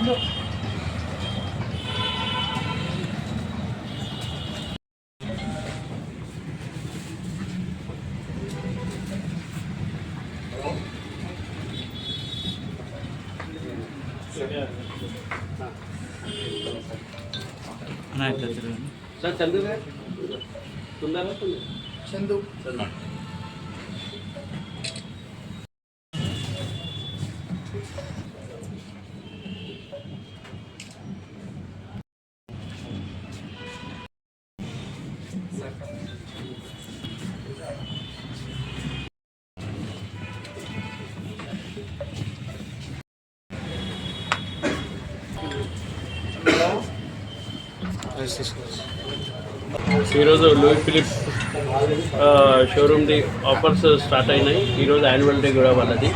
Sir Chandu है सुंदर है चंदू ఈరోజు లూయి ఫిలిప్ షోరూమ్ది ఆఫర్స్ స్టార్ట్ అయినాయి. ఈరోజు యాన్యువల్ డే కూడా వాళ్ళకి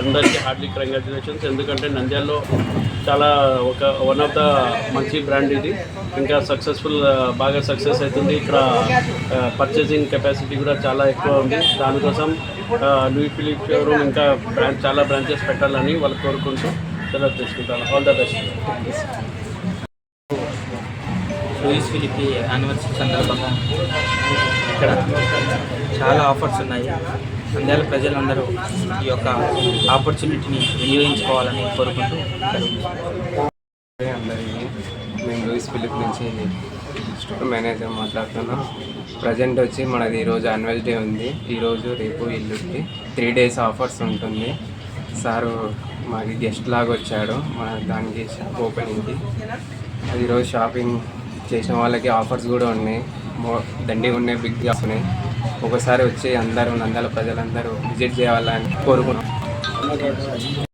అందరికీ హార్ట్లీ కంగ్రాచులేషన్స్. ఎందుకంటే నంద్యాలలో చాలా వన్ ఆఫ్ ద మంచి బ్రాండ్ ఇది. ఇంకా బాగా సక్సెస్ అవుతుంది. ఇక్కడ పర్చేసింగ్ కెపాసిటీ కూడా చాలా ఎక్కువ ఉంది. దానికోసం లూయి ఫిలిప్ షోరూమ్ ఇంకా చాలా బ్రాంచెస్ పెట్టాలని వాళ్ళు కోరుకుంటూ సెలవు తీసుకుంటాను. All the best. Louis Philippe anniversary సందర్భంగా ఇక్కడ చాలా ఆఫర్స్ ఉన్నాయి. నంద్యాల ప్రజలందరూ ఈ యొక్క ఆపర్చునిటీని వినియోగించుకోవాలని కోరుకుంటూ అందరికీ మేము లూయిస్ ఫిలిప్ నుంచి స్టోర్ మేనేజర్ మాట్లాడుతున్నాం. ప్రజెంట్ వచ్చి మనది ఈరోజు యాన్యువల్ డే ఉంది. ఈరోజు రేపు ఎల్లుండి 3 days ఆఫర్స్ ఉంటుంది. సారు మాకు గెస్ట్ లాగా వచ్చాడు మన దానికి ఓపెనింగ్కి. అది ఈరోజు షాపింగ్ చేసిన వాళ్ళకి ఆఫర్స్ కూడా ఉన్నాయి. దండిగా ఉన్నాయి, బిగ్గా ఉన్నాయి. ఒకసారి వచ్చి అందరూ నంద్యాల ప్రజలందరూ విజిట్ చేయాలని కోరుకుంటున్నాం.